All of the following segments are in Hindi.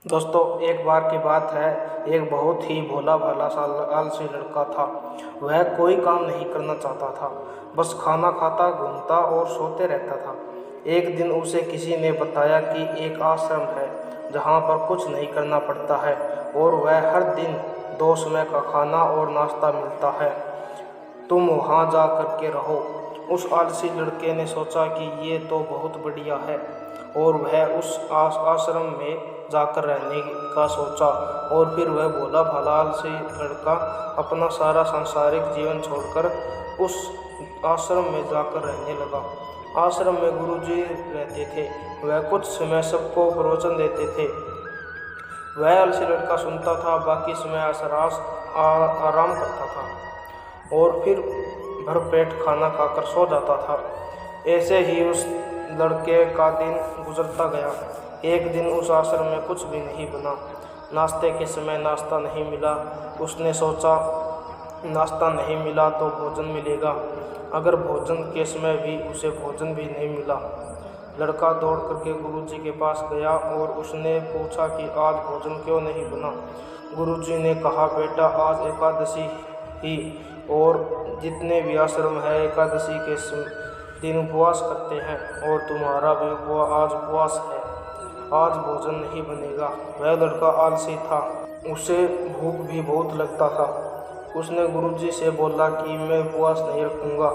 दोस्तों, एक बार की बात है। एक बहुत ही भोला भाला सा आलसी लड़का था। वह कोई काम नहीं करना चाहता था, बस खाना खाता, घूमता और सोते रहता था। एक दिन उसे किसी ने बताया कि एक आश्रम है जहाँ पर कुछ नहीं करना पड़ता है और वह हर दिन 2 समय का खाना और नाश्ता मिलता है। तुम वहाँ जा कर के रहो। उस आलसी लड़के ने सोचा कि ये तो बहुत बढ़िया है, और वह उस आश्रम में जाकर रहने का सोचा। और फिर वह भोला भाला आलसी लड़का अपना सारा सांसारिक जीवन छोड़कर उस आश्रम में जाकर रहने लगा। आश्रम में गुरुजी रहते थे। वह कुछ समय सबको प्रवचन देते थे। वह आलसी लड़का सुनता था, बाकी समय आराम करता था और फिर भरपेट खाना खाकर सो जाता था। ऐसे ही उस लड़के का दिन गुजरता गया। एक दिन उस आश्रम में कुछ भी नहीं बना। नाश्ते के समय नाश्ता नहीं मिला। उसने सोचा, नाश्ता नहीं मिला तो भोजन मिलेगा। अगर भोजन के समय भी उसे भोजन भी नहीं मिला। लड़का दौड़ करके गुरुजी के पास गया और उसने पूछा कि आज भोजन क्यों नहीं बना। गुरुजी ने कहा, बेटा, आज एकादशी ही और जितने भी आश्रम है एकादशी के दिन उपवास करते हैं और तुम्हारा भी आज उपवास है। आज भोजन नहीं बनेगा। वह लड़का आलसी था, उसे भूख भी बहुत लगता था। उसने गुरुजी से बोला कि मैं उपवास नहीं रखूँगा,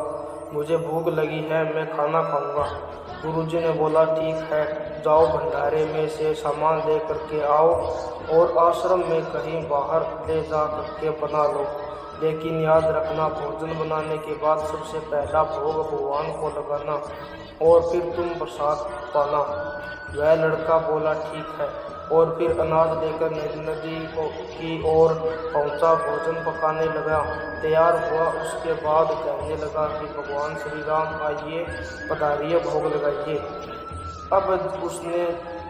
मुझे भूख लगी है, मैं खाना खाऊँगा। गुरुजी ने बोला, ठीक है, जाओ भंडारे में से सामान ले करके आओ और आश्रम में कहीं बाहर ले जा करके बना लो। लेकिन याद रखना, भोजन बनाने के बाद सबसे पहला भोग भगवान को लगाना और फिर तुम प्रसाद पाना। वह लड़का बोला, ठीक है, और फिर अनाज लेकर नदी की ओर पहुंचा। भोजन पकाने लगा, तैयार हुआ। उसके बाद कहने लगा कि भगवान श्री राम आइए, पधारिए, भोग लगाइए। अब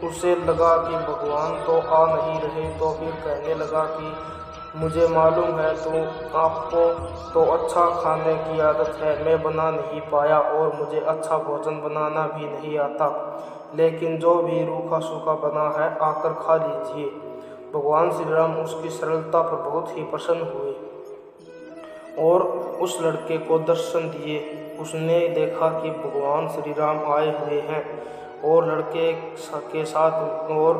उसे लगा कि भगवान तो आ नहीं रहे, तो फिर कहने लगा कि मुझे मालूम है आपको तो अच्छा खाने की आदत है, मैं बना नहीं पाया और मुझे अच्छा भोजन बनाना भी नहीं आता, लेकिन जो भी रूखा सूखा बना है आकर खा लीजिए। भगवान श्री राम उसकी सरलता पर बहुत ही प्रसन्न हुए और उस लड़के को दर्शन दिए। उसने देखा कि भगवान श्री राम आए हुए हैं और लड़के के साथ और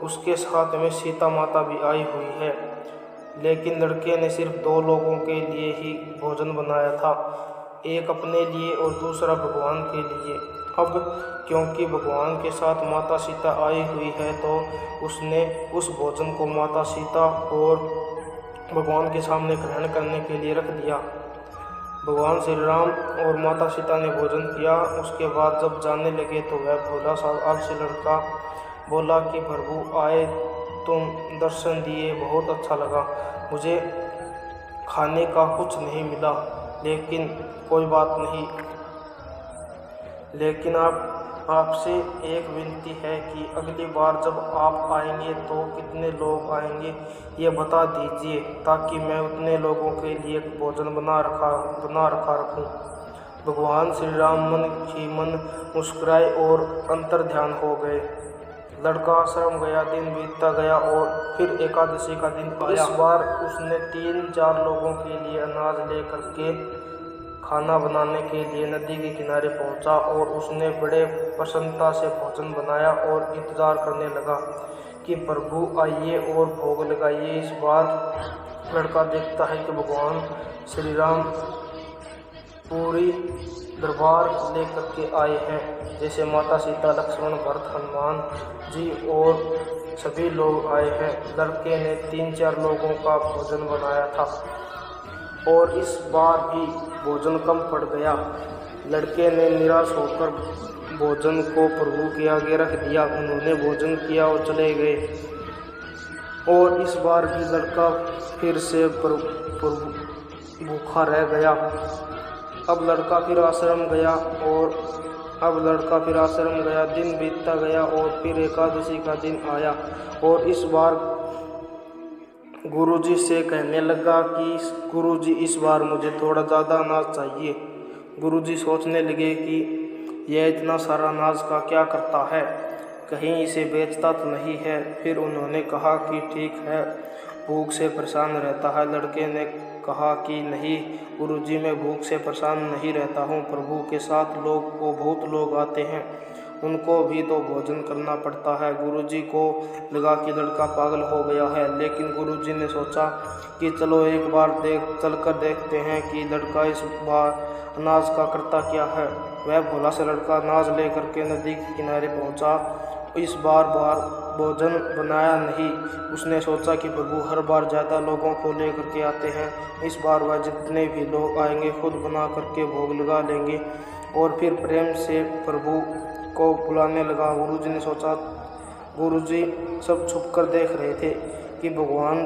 उसके साथ में सीता माता भी आई हुई है। लेकिन लड़के ने सिर्फ 2 लोगों के लिए ही भोजन बनाया था, एक अपने लिए और दूसरा भगवान के लिए। अब क्योंकि भगवान के साथ माता सीता आई हुई है, तो उसने उस भोजन को माता सीता और भगवान के सामने ग्रहण करने के लिए रख दिया। भगवान श्री राम और माता सीता ने भोजन किया। उसके बाद जब जाने लगे तो वह भोला सा आलसी लड़का बोला कि प्रभु आए, तुम दर्शन दिए, बहुत अच्छा लगा। मुझे खाने का कुछ नहीं मिला, लेकिन कोई बात नहीं। लेकिन आपसे एक विनती है कि अगली बार जब आप आएंगे तो कितने लोग आएंगे ये बता दीजिए, ताकि मैं उतने लोगों के लिए भोजन बना रखा रखूं। भगवान श्री राम मन ही मन मुस्कुराए और अंतर ध्यान हो गए। लड़का आश्रम गया, दिन बीतता गया और फिर एकादशी का दिन आया। इस बार उसने 3-4 लोगों के लिए अनाज लेकर के खाना बनाने के लिए नदी के किनारे पहुंचा और उसने बड़े प्रसन्नता से भोजन बनाया और इंतजार करने लगा कि प्रभु आइए और भोग लगाइए। इस बार लड़का देखता है कि भगवान श्री राम पूरी दरबार लेकर के आए हैं, जैसे माता सीता, लक्ष्मण, भरत, हनुमान जी और सभी लोग आए हैं। लड़के ने 3-4 लोगों का भोजन बनाया था और इस बार भी भोजन कम पड़ गया। लड़के ने निराश होकर भोजन को प्रभु के आगे रख दिया। उन्होंने भोजन किया और चले गए। और इस बार भी लड़का फिर से भूखा रह गया। अब लड़का फिर आश्रम गया, दिन बीतता गया और फिर एकादशी का दिन आया और इस बार गुरुजी से कहने लगा कि गुरुजी, इस बार मुझे थोड़ा ज़्यादा अनाज चाहिए। गुरुजी सोचने लगे कि यह इतना सारा अनाज का क्या करता है। कहीं इसे बेचता तो नहीं है। फिर उन्होंने कहा कि ठीक है, भूख से परेशान रहता है। लड़के ने कहा कि नहीं गुरुजी, मैं भूख से परेशान नहीं रहता हूँ। प्रभु के साथ बहुत लोग आते हैं, उनको भी तो भोजन करना पड़ता है। गुरुजी को लगा कि लड़का पागल हो गया है, लेकिन गुरुजी ने सोचा कि चलो एक बार चलकर देखते हैं कि लड़का इस बार अनाज का करता क्या है। वह भोला सा लड़का अनाज लेकर के नदी के किनारे पहुंचा। इस बार भोजन बनाया नहीं। उसने सोचा कि प्रभु हर बार ज़्यादा लोगों को लेकर के आते हैं, इस बार वह जितने भी लोग आएंगे खुद बना करके भोग लगा लेंगे। और फिर प्रेम से प्रभु को बुलाने लगा। गुरुजी ने सोचा, गुरुजी सब छुपकर देख रहे थे कि भगवान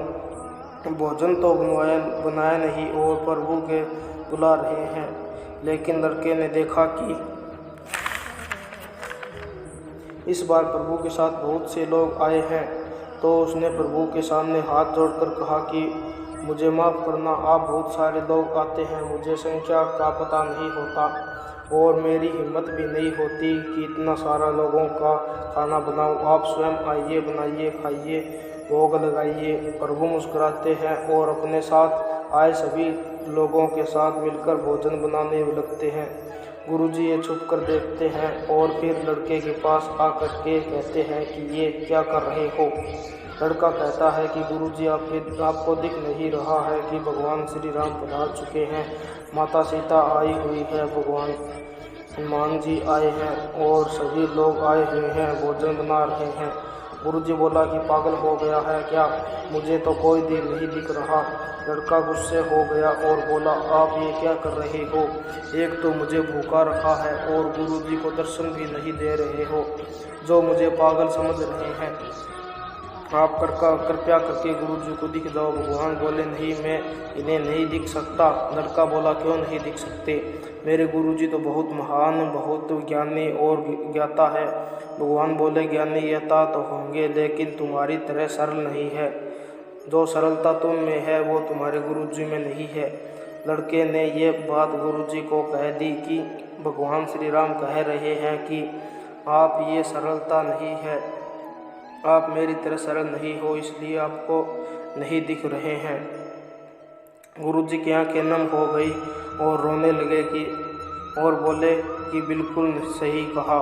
भोजन तो बनाया नहीं और प्रभु के बुला रहे हैं। लेकिन लड़के ने देखा कि इस बार प्रभु के साथ बहुत से लोग आए हैं, तो उसने प्रभु के सामने हाथ जोड़कर कहा कि मुझे माफ़ करना, आप बहुत सारे लोग आते हैं, मुझे संख्या का पता नहीं होता और मेरी हिम्मत भी नहीं होती कि इतना सारा लोगों का खाना बनाऊं। आप स्वयं आइए, बनाइए, खाइए, भोग लगाइए। प्रभु मुस्कुराते हैं और अपने साथ आए सभी लोगों के साथ मिलकर भोजन बनाने लगते हैं। गुरुजी ये छुप कर देखते हैं और फिर लड़के के पास आकर के कहते हैं कि ये क्या कर रहे हो। लड़का कहता है कि गुरुजी, आपको दिख नहीं रहा है कि भगवान श्री राम पधार चुके हैं, माता सीता आई हुई है, भगवान हनुमान जी आए हैं और सभी लोग आए हुए हैं, भोजन बना रहे हैं। गुरुजी बोला कि पागल हो गया है क्या, मुझे तो कोई दिल नहीं दिख रहा। लड़का गुस्से हो गया और बोला, आप ये क्या कर रहे हो, एक तो मुझे भूखा रखा है और गुरुजी को दर्शन भी नहीं दे रहे हो, जो मुझे पागल समझ रहे हैं। आप कृपया करके गुरुजी को दिख जाओ। भगवान बोले, नहीं, मैं इन्हें नहीं दिख सकता। लड़का बोला, क्यों नहीं दिख सकते, मेरे गुरुजी तो बहुत महान, बहुत ज्ञानी और ज्ञाता है। भगवान बोले, ज्ञानी ज्ञाता तो होंगे, लेकिन तुम्हारी तरह सरल नहीं है। जो सरलता तुम में है वो तुम्हारे गुरुजी में नहीं है। लड़के ने ये बात गुरुजी को कह दी कि भगवान श्री राम कह रहे हैं कि आप ये सरलता नहीं है, आप मेरी तरह सरल नहीं हो, इसलिए आपको नहीं दिख रहे हैं। गुरुजी की आंखें नम हो गई और रोने लगे और बोले कि बिल्कुल सही कहा,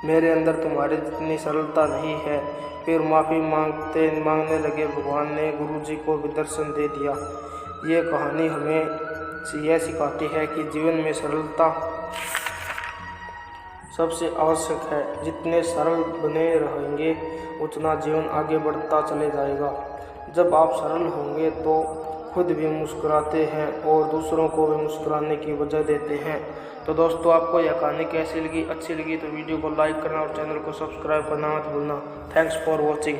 मेरे अंदर तुम्हारे जितनी सरलता नहीं है। फिर माफ़ी मांगने लगे। भगवान ने गुरुजी को भी दर्शन दे दिया। ये कहानी हमें यह सिखाती है कि जीवन में सरलता सबसे आवश्यक है। जितने सरल बने रहेंगे उतना जीवन आगे बढ़ता चले जाएगा। जब आप सरल होंगे तो खुद भी मुस्कुराते हैं और दूसरों को भी मुस्कुराने की वजह देते हैं। तो दोस्तों, आपको यह कहानी कैसी लगी? अच्छी लगी तो वीडियो को लाइक करना और चैनल को सब्सक्राइब करना मत भूलना। Thanks for watching.